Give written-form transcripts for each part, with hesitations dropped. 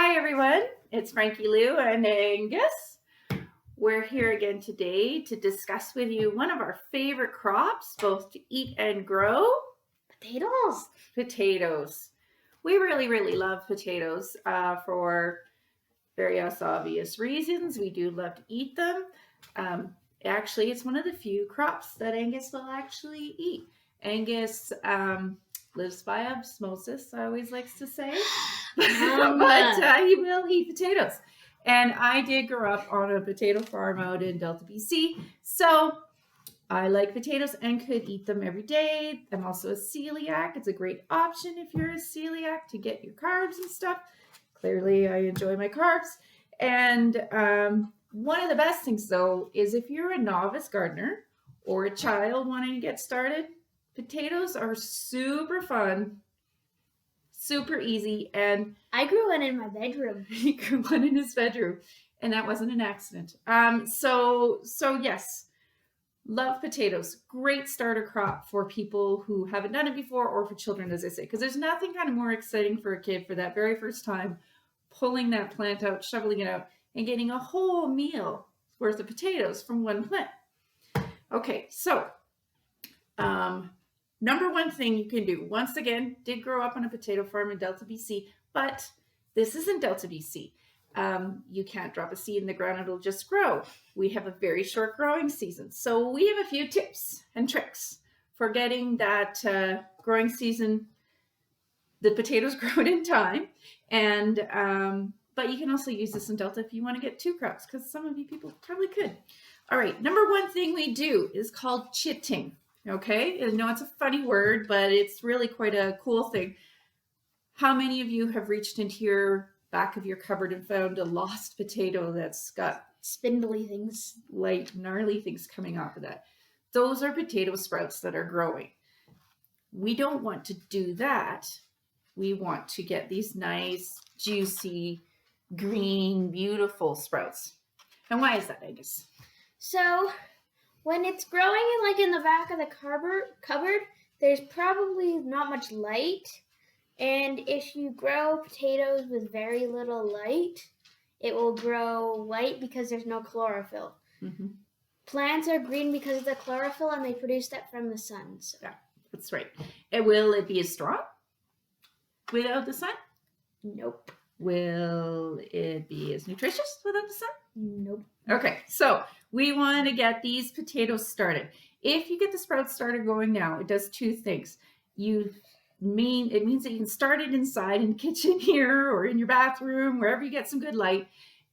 Hi everyone, it's Frankie-Lou and Angus. We're here again today to discuss with you one of our favorite crops, both to eat and grow. Potatoes. We really love potatoes for various obvious reasons. We do love to eat them. Actually, it's one of the few crops that Angus will actually eat. Angus lives by osmosis, I always likes to say, but he will eat potatoes. And I did grow up on a potato farm out in Delta, BC, so I like potatoes and could eat them every day. I'm also a celiac. It's a great option if you're a celiac to get your carbs and stuff. Clearly, I enjoy my carbs. And one of the best things, though, is if you're a novice gardener or a child wanting to get started, potatoes are super fun, super easy, and I grew one in my bedroom. He grew one in his bedroom, and that wasn't an accident. So yes, love potatoes. Great starter crop for people who haven't done it before, or for children, as I say, because there's nothing kind of more exciting for a kid for that very first time, pulling that plant out, shoveling it out, and getting a whole meal worth of potatoes from one plant. Okay, so number one thing you can do, once again, did grow up on a potato farm in Delta, BC, but this isn't Delta, BC. You can't drop a seed in the ground, it'll just grow. We have a very short growing season. So we have a few tips and tricks for getting that growing season, the potatoes grown in time. And but you can also use this in Delta if you want to get two crops, because some of you people probably could. All right, number one thing we do is called chitting. Okay, I know it's a funny word, but it's really quite a cool thing. How many of you have reached into your back of your cupboard and found a lost potato that's got spindly things, like gnarly things coming off of that? Those are potato sprouts that are growing. We don't want to do that. We want to get these nice, juicy, green, beautiful sprouts. And why is that, Angus? So when it's growing in the back of the cupboard, there's probably not much light. And if you grow potatoes with very little light, it will grow white because there's no chlorophyll. Mm-hmm. Plants are green because of the chlorophyll, and they produce that from the sun. So. Yeah, that's right. And will it be as strong without the sun? Nope. Will it be as nutritious without the sun? Nope. Okay, so we want to get these potatoes started. If you get the sprouts started going now, it does two things. It means that you can start it inside in the kitchen here or in your bathroom, wherever you get some good light.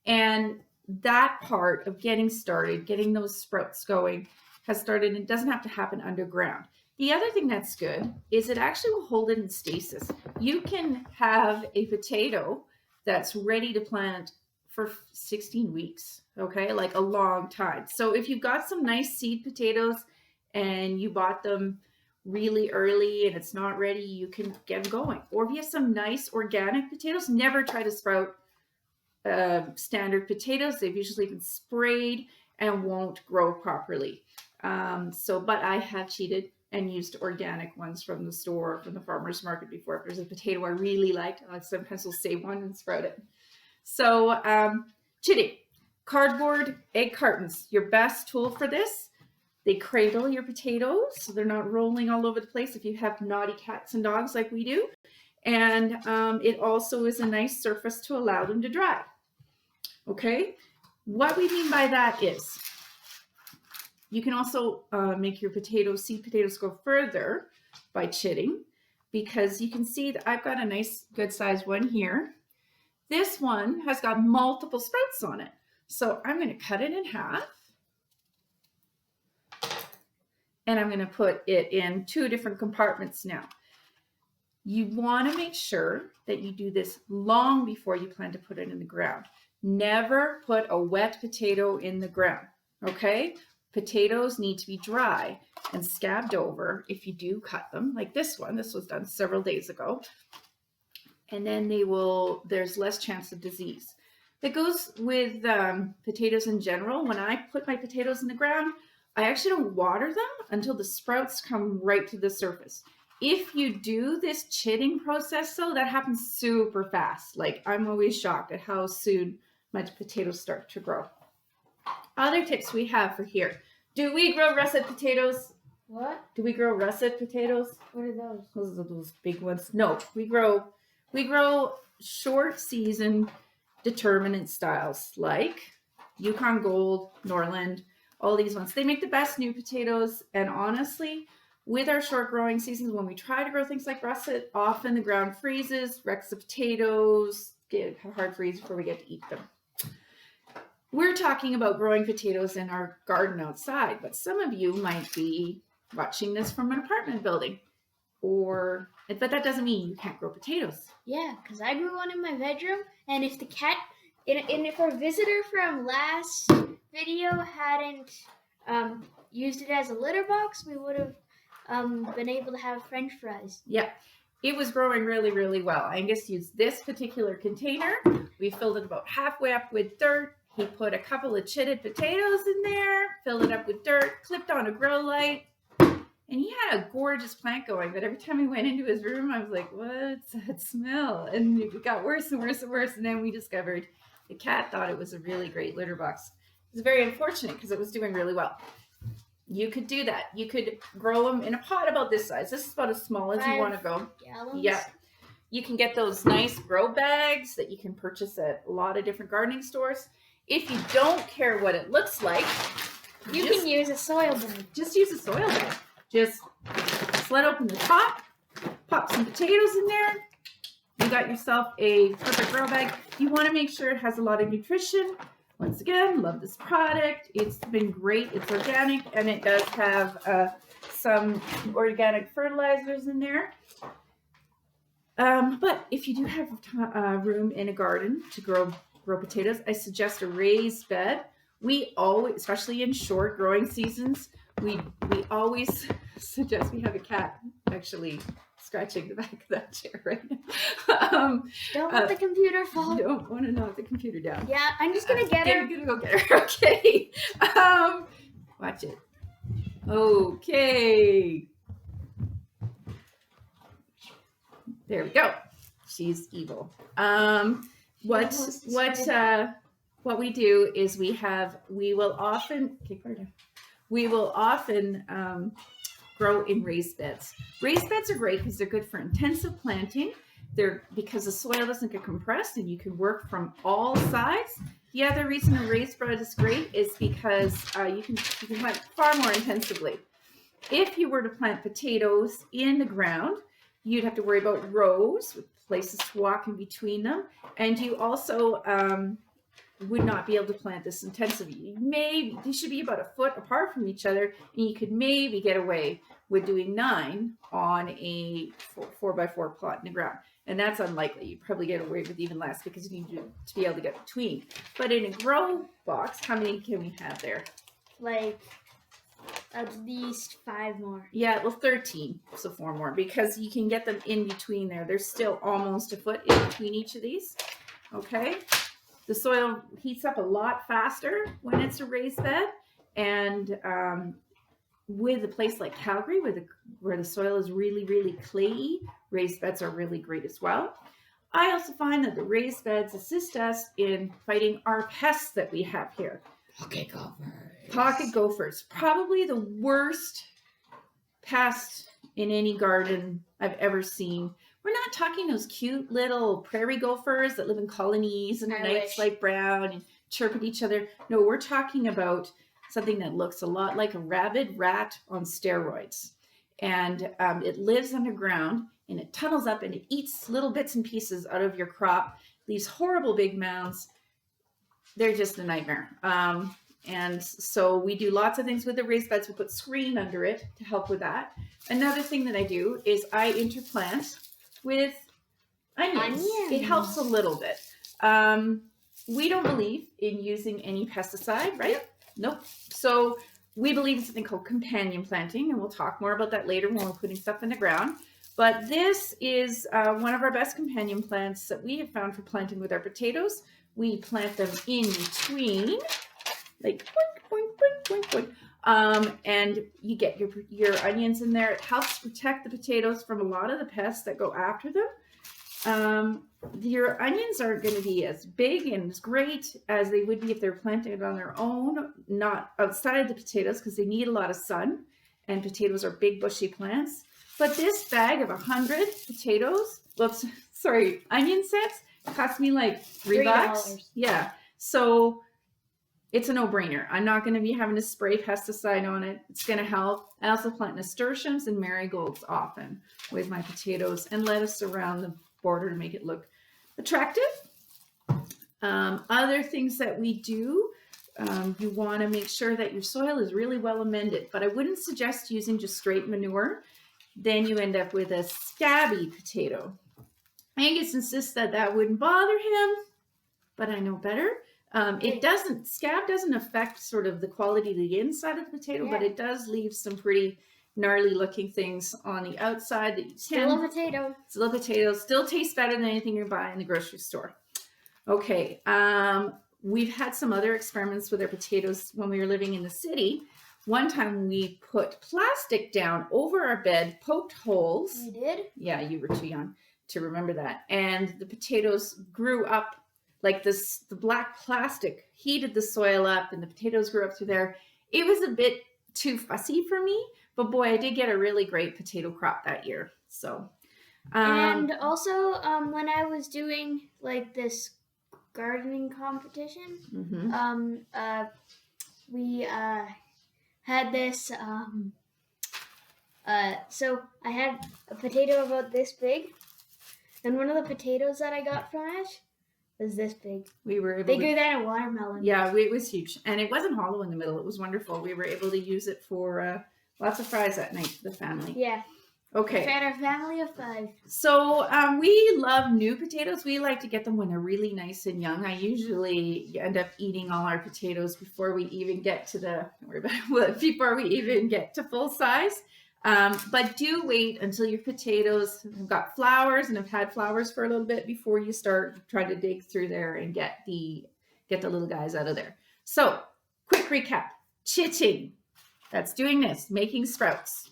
And that part of getting started, getting those sprouts going, has started and doesn't have to happen underground. The other thing that's good is it actually will hold it in stasis. You can have a potato that's ready to plant for 16 weeks, okay? Like a long time. So if you've got some nice seed potatoes and you bought them really early and it's not ready, you can get them going. Or if you have some nice organic potatoes, never try to sprout standard potatoes. They've usually been sprayed and won't grow properly. But I have cheated and used organic ones from the store, from the farmer's market before. If there's a potato I really liked, I sometimes will save one and sprout it. So chitting, cardboard egg cartons, your best tool for this. They cradle your potatoes so they're not rolling all over the place if you have naughty cats and dogs like we do. And it also is a nice surface to allow them to dry. Okay, what we mean by that is you can also make your seed potatoes go further by chitting, because you can see that I've got a nice good sized one here. This one has got multiple sprouts on it. So I'm going to cut it in half. And I'm going to put it in two different compartments now. You want to make sure that you do this long before you plan to put it in the ground. Never put a wet potato in the ground, okay? Potatoes need to be dry and scabbed over if you do cut them, like this one. This was done several days ago. And then there's less chance of disease. That goes with potatoes in general. When I put my potatoes in the ground, I actually don't water them until the sprouts come right to the surface. If you do this chitting process, though, that happens super fast. Like, I'm always shocked at how soon my potatoes start to grow. Other tips we have for here. Do we grow russet potatoes? What? Do we grow russet potatoes? What are those? Those are those big ones. No, we grow short season determinate styles like Yukon Gold, Norland, all these ones. They make the best new potatoes, and honestly, with our short growing seasons, when we try to grow things like russet, often the ground freezes, wrecks the potatoes, get a hard freeze before we get to eat them. We're talking about growing potatoes in our garden outside, but some of you might be watching this from an apartment building, but that doesn't mean you can't grow potatoes. Yeah, because I grew one in my bedroom, and if the cat, and if our visitor from last video hadn't used it as a litter box, we would have been able to have French fries. Yeah, it was growing really, really well. Angus used this particular container. We filled it about halfway up with dirt. He put a couple of chitted potatoes in there, filled it up with dirt, clipped on a grow light, and he had a gorgeous plant going. But every time we went into his room, I was like, what's that smell? And it got worse and worse and worse. And then we discovered the cat thought it was a really great litter box. It was very unfortunate because it was doing really well. You could do that. You could grow them in a pot about this size. This is about as small as you want to go. Gallons? Yeah. You can get those nice grow bags that you can purchase at a lot of different gardening stores. If you don't care what it looks like, you can use a soil bag. Just use a soil bag. Just slit open the top, pop some potatoes in there. You got yourself a perfect grow bag. You want to make sure it has a lot of nutrition. Once again, love this product. It's been great. It's organic, and it does have some organic fertilizers in there. But if you do have room in a garden to grow potatoes, I suggest a raised bed. We always, especially in short growing seasons, we always suggest, we have a cat actually scratching the back of that chair right now. Don't let the computer fall. Don't want to knock the computer down. Yeah, I'm just gonna get her. I'm gonna go get her. Okay. Watch it. Okay. There we go. She's evil. What we do is we will often grow in raised beds. Raised beds are great because they're good for intensive planting. Because the soil doesn't get compressed and you can work from all sides. The other reason a raised bed is great is because you can plant far more intensively. If you were to plant potatoes in the ground, you'd have to worry about rows with places to walk in between them, and you also would not be able to plant this intensively. They should be about a foot apart from each other, and you could maybe get away with doing 9 on a 4x4 plot in the ground, and that's unlikely. You'd probably get away with even less because you need to be able to get between. But in a grow box, how many can we have there? Like at least 5 more. Yeah, well, 13, so 4 more, because you can get them in between there. There's still almost a foot in between each of these. Okay, the soil heats up a lot faster when it's a raised bed, and with a place like Calgary, where the soil is really, really clayey, raised beds are really great as well. I also find that the raised beds assist us in fighting our pests that we have here. Pocket gophers. Pocket gophers, probably the worst pest in any garden I've ever seen. We're not talking those cute little prairie gophers that live in colonies and are nice light brown and chirp at each other. No, we're talking about something that looks a lot like a rabid rat on steroids. And it lives underground, and it tunnels up and it eats little bits and pieces out of your crop. These horrible big mounds. They're just a nightmare. And so we do lots of things with the raised beds. We put screen under it to help with that. Another thing that I do is I interplant with onions. It helps a little bit. We don't believe in using any pesticide, right? Nope. So we believe in something called companion planting, and we'll talk more about that later when we're putting stuff in the ground. But this is one of our best companion plants that we have found for planting with our potatoes. We plant them in between, like boink, boink, boink, boink, boink. And you get your onions in there. It helps protect the potatoes from a lot of the pests that go after them. Your onions aren't going to be as big and as great as they would be if they're planted on their own, not outside the potatoes, because they need a lot of sun, and potatoes are big bushy plants. But this bag of 100 potatoes, onion sets cost me like $3. Yeah, so it's a no-brainer. I'm not going to be having to spray pesticide on it. It's going to help. I also plant nasturtiums and marigolds often with my potatoes, and lettuce around the border to make it look attractive. Other things that we do, you want to make sure that your soil is really well amended, but I wouldn't suggest using just straight manure. Then you end up with a scabby potato. Angus insists that that wouldn't bother him, but I know better. Scab doesn't affect sort of the quality of the inside of the potato, but it does leave some pretty gnarly looking things on the outside that you Still a potato. Still a potato. Still tastes better than anything you buy in the grocery store. Okay. We've had some other experiments with our potatoes when we were living in the city. One time we put plastic down over our bed, poked holes. You did? Yeah, you were too young to remember that. And the potatoes grew up like this. The black plastic heated the soil up and the potatoes grew up through there. It was a bit too fussy for me, but boy, I did get a really great potato crop that year. So, and also when I was doing like this gardening competition, we had this, so I had a potato about this big, and one of the potatoes that I got from it was this big. We were able bigger than a watermelon. Yeah, it was huge, and it wasn't hollow in the middle. It was wonderful. We were able to use it for lots of fries that night for the family. Yeah. Okay. We fed our family of 5. So we love new potatoes. We like to get them when they're really nice and young. I usually end up eating all our potatoes before we even get to full size. But do wait until your potatoes have got flowers and have had flowers for a little bit before you start trying to dig through there and get the little guys out of there. So quick recap: chitting, that's doing this, making sprouts.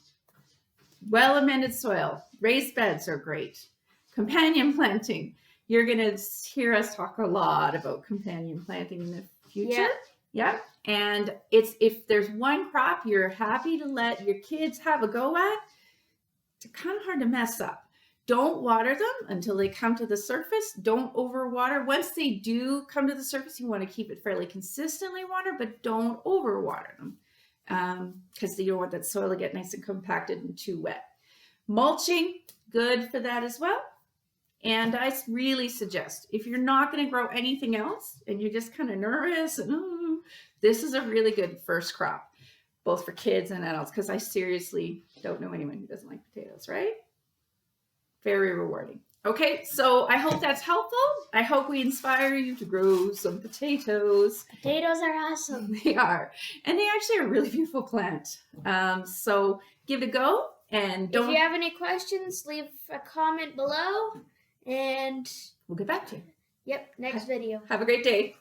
Well amended soil, raised beds are great. Companion planting, you're gonna hear us talk a lot about companion planting in the future. Yeah. And if there's one crop you're happy to let your kids have a go at, it's kind of hard to mess up. Don't water them until they come to the surface. Don't overwater. Once they do come to the surface, you want to keep it fairly consistently watered, but don't overwater them because you don't want that soil to get nice and compacted and too wet. Mulching, good for that as well. And I really suggest, if you're not going to grow anything else and you're just kind of nervous, and this is a really good first crop, both for kids and adults, because I seriously don't know anyone who doesn't like potatoes, right? Very rewarding. Okay, so I hope that's helpful. I hope we inspire you to grow some potatoes. Potatoes are awesome. They are. And they actually are a really beautiful plant. So give it a go. And if you have any questions, leave a comment below and we'll get back to you. Yep, next video. Have a great day.